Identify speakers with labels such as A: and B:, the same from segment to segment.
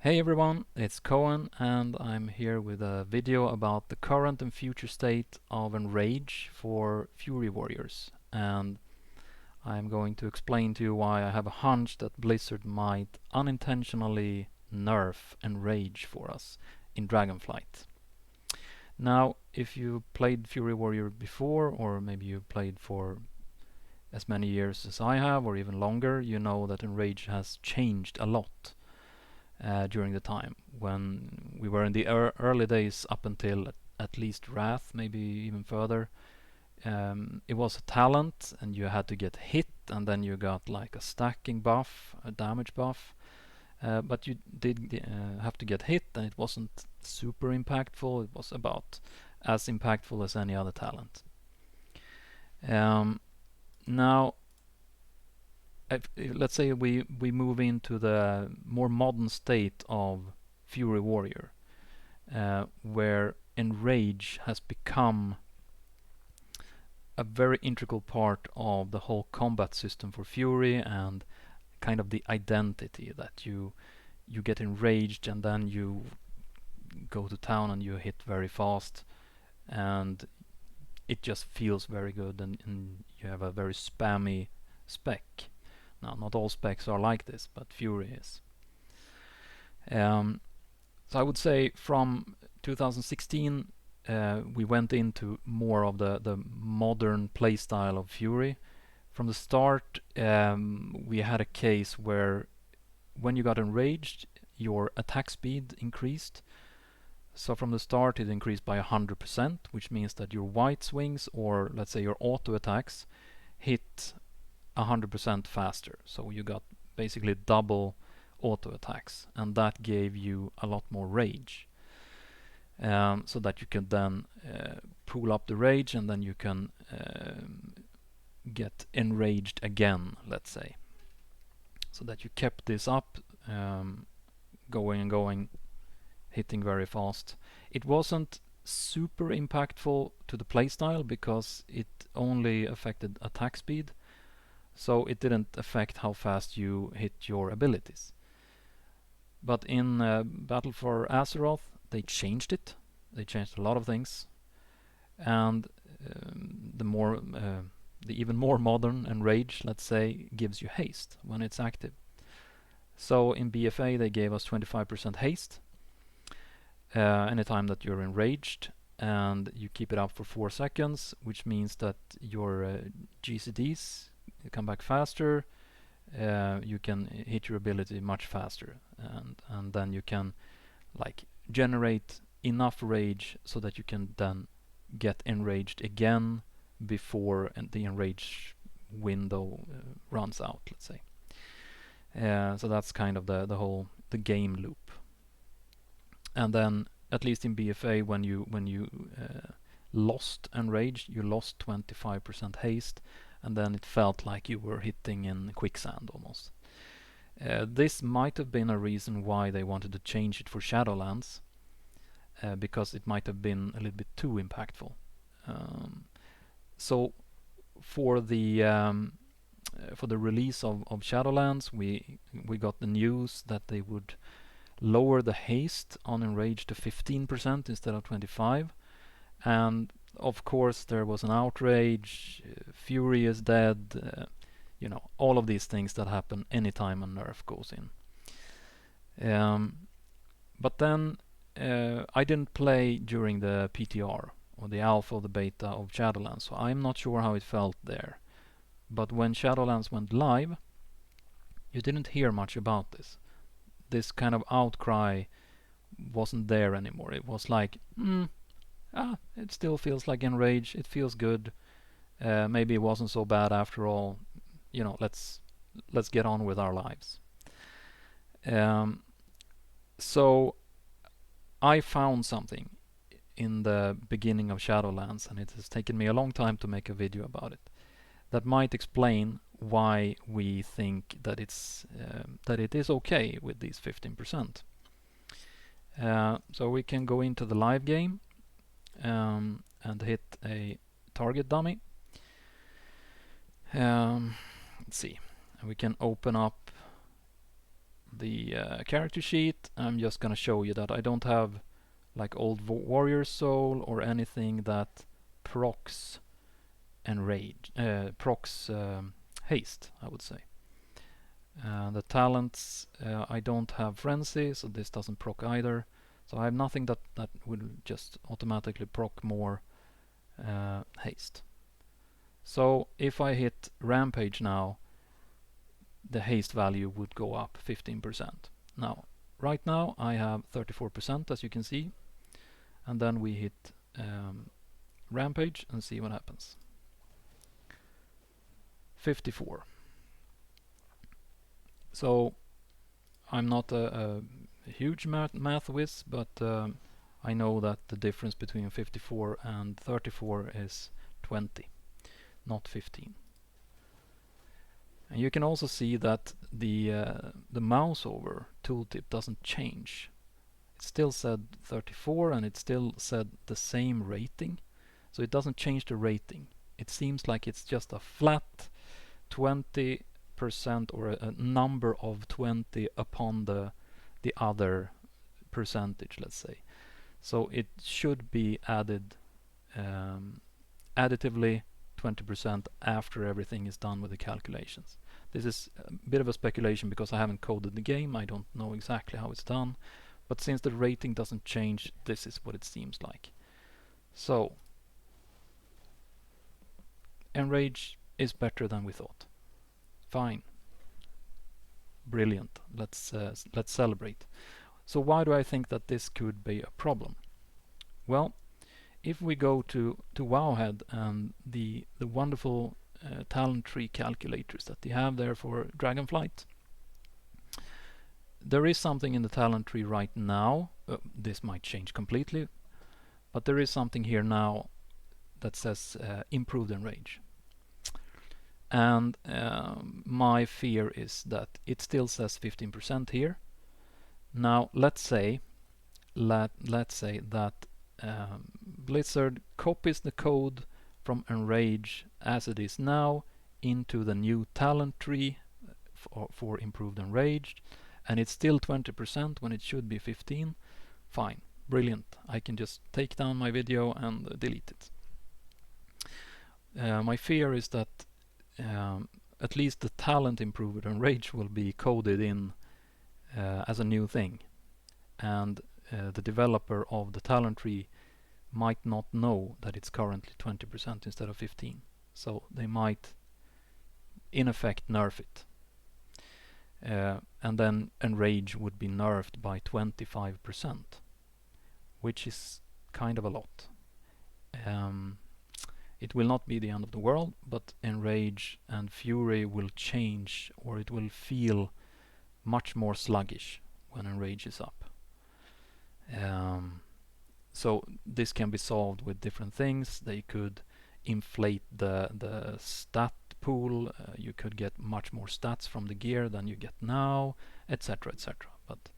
A: Hey everyone, it's Cohen and I'm here with a video about the current and future state of Enrage for Fury Warriors. And I'm going to explain to you why I have a hunch that Blizzard might unintentionally nerf Enrage for us in Dragonflight. Now, if you played Fury Warrior before, or maybe you played for as many years as I have, or even longer, you know that Enrage has changed a lot during the time when we were in the early days up until at least Wrath, maybe even further. It was a talent and you had to get hit and then you got like a stacking buff, a damage buff. But you did have to get hit and it wasn't super impactful. It was about as impactful as any other talent. Now let's say we move into the more modern state of Fury Warrior, where Enrage has become a very integral part of the whole combat system for Fury and kind of the identity that you get enraged and then you go to town and you hit very fast and it just feels very good and you have a very spammy spec. Now, not all specs are like this, but Fury is. So I would say from 2016 we went into more of the modern playstyle of Fury. From the start we had a case where when you got enraged your attack speed increased. So from the start it increased by 100%, which means that your white swings or let's say your auto attacks hit 100% faster. So you got basically double auto attacks and that gave you a lot more rage. So that you can then pull up the rage and then you can get enraged again, let's say. So that you kept this up, going and going, hitting very fast. It wasn't super impactful to the playstyle because it only affected attack speed, so it didn't affect how fast you hit your abilities. But in Battle for Azeroth, they changed it. They changed a lot of things, and the even more modern Enrage, let's say, gives you haste when it's active. So in BFA they gave us 25% haste anytime that you're enraged, and you keep it up for 4 seconds, which means that your GCDs come back faster. You can hit your ability much faster, and then you can like generate enough rage so that you can then get enraged again before the enrage window runs out, let's say. So that's kind of the game loop. And then at least in BFA, when you lost enrage, you lost 25% haste, and then it felt like you were hitting in quicksand almost. This might have been a reason why they wanted to change it for Shadowlands, because it might have been a little bit too impactful. So for the release of Shadowlands, we got the news that they would lower the haste on Enrage to 15% instead of 25%. And of course there was an outrage, Fury is dead, all of these things that happen anytime a nerf goes in. But then I didn't play during the PTR or the alpha or the beta of Shadowlands, so I'm not sure how it felt there. But when Shadowlands went live, you didn't hear much about this. This kind of outcry wasn't there anymore. It was like, it still feels like Enrage. It feels good. Maybe it wasn't so bad after all. Let's get on with our lives. So I found something in the beginning of Shadowlands, and it has taken me a long time to make a video about it, that might explain why we think that it is okay with these 15%. So we can go into the live game and hit a target dummy. Let's see. We can open up the character sheet. I'm just gonna show you that I don't have like old warrior soul or anything that procs enrage, procs haste, I would say. The talents, I don't have frenzy, so this doesn't proc either. So I have nothing that will just automatically proc more haste. So if I hit rampage now, the haste value would go up 15%. Now, right now I have 34%, as you can see, and then we hit rampage and see what happens. 54. So I'm not a huge math whiz, but I know that the difference between 54 and 34 is 20, not 15. And you can also see that the mouse over tooltip doesn't change. It still said 34 and it still said the same rating, so it doesn't change the rating. It seems like it's just a flat 20% or a number of 20 upon the other percentage, let's say. So it should be added additively 20% after everything is done with the calculations. This is a bit of a speculation because I haven't coded the game. I don't know exactly how it's done, but since the rating doesn't change, this is what it seems like. So Enrage is better than we thought. Fine. Brilliant. Let's celebrate. So why do I think that this could be a problem? Well, if we go to Wowhead and the wonderful talent tree calculators that they have there for Dragonflight, there is something in the talent tree right now. This might change completely, but there is something here now that says improved Enrage. And my fear is that it still says 15% here. Now let's say that Blizzard copies the code from Enrage as it is now into the new talent tree for improved Enrage, and it's still 20% when it should be 15. Fine, brilliant. I can just take down my video and delete it. My fear is that at least the talent improved Enrage will be coded in as a new thing, and the developer of the talent tree might not know that it's currently 20% instead of 15. So they might in effect nerf it. And then Enrage would be nerfed by 25%, which is kind of a lot. It will not be the end of the world, but Enrage and Fury will change, or it will feel much more sluggish when Enrage is up. So this can be solved with different things. They could inflate the stat pool. You could get much more stats from the gear than you get now, etc., etc. But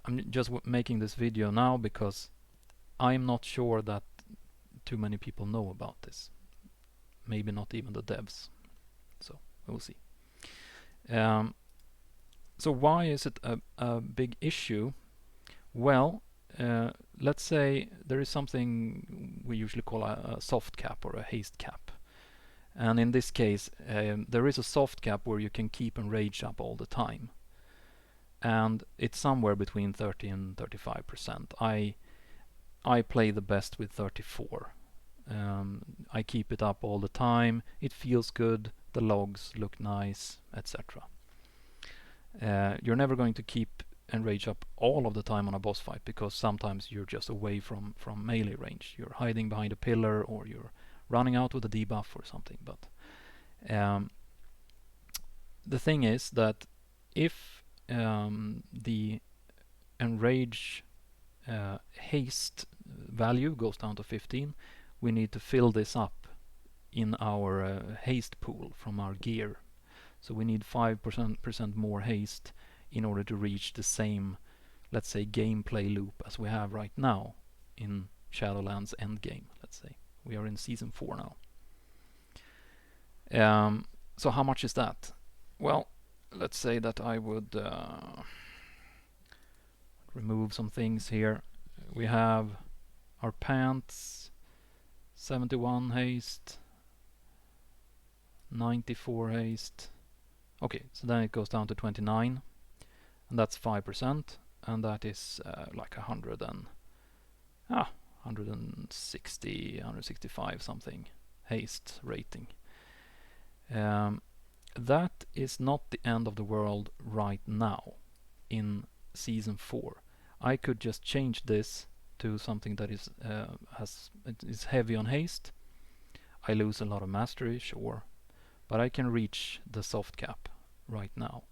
A: I'm just making this video now because I'm not sure that too many people know about this. Maybe not even the devs. So we'll see. So why is it a big issue? Well, let's say there is something we usually call a soft cap or a haste cap. And in this case, there is a soft cap where you can keep Enrage up all the time. And it's somewhere between 30 and 35%. I play the best with 34. I keep it up all the time. It feels good. The logs look nice, etc. You're never going to keep Enrage up all of the time on a boss fight because sometimes you're just away from melee range. You're hiding behind a pillar or you're running out with a debuff or something. But the thing is that if the Enrage haste value goes down to 15, we need to fill this up in our haste pool from our gear. So we need 5% more haste in order to reach the same, let's say, gameplay loop as we have right now in Shadowlands endgame, let's say. We are in season 4 now. So how much is that? Well, let's say that I would remove some things here. We have our pants, 71 haste, 94 haste. Okay, so then it goes down to 29, and that's 5%, and that is like 160, 165 something haste rating. That is not the end of the world right now in season 4. I could just change this to something that is heavy on haste. I lose a lot of mastery, sure, but I can reach the soft cap right now.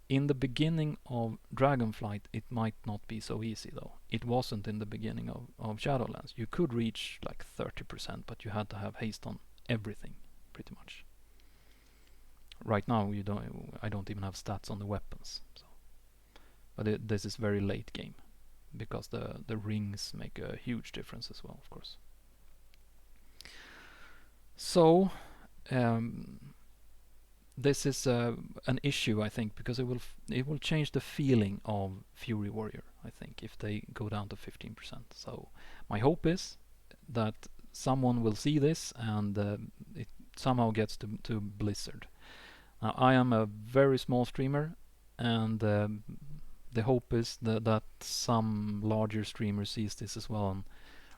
A: In the beginning of Dragonflight, it might not be so easy though. It wasn't in the beginning of Shadowlands. You could reach like 30%, but you had to have haste on everything, pretty much. Right now, I don't even have stats on the weapons. So. But this is very late game, because the rings make a huge difference as well, of course. So, this is an issue, I think, because it will change the feeling of Fury Warrior, I think, if they go down to 15%. So my hope is that someone will see this and it somehow gets to Blizzard. Now, I am a very small streamer, and the hope is that some larger streamer sees this as well and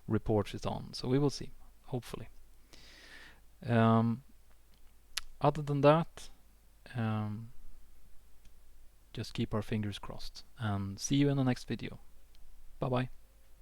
A: reports it on. So we will see, hopefully. Other than that, just keep our fingers crossed, and see you in the next video. Bye bye.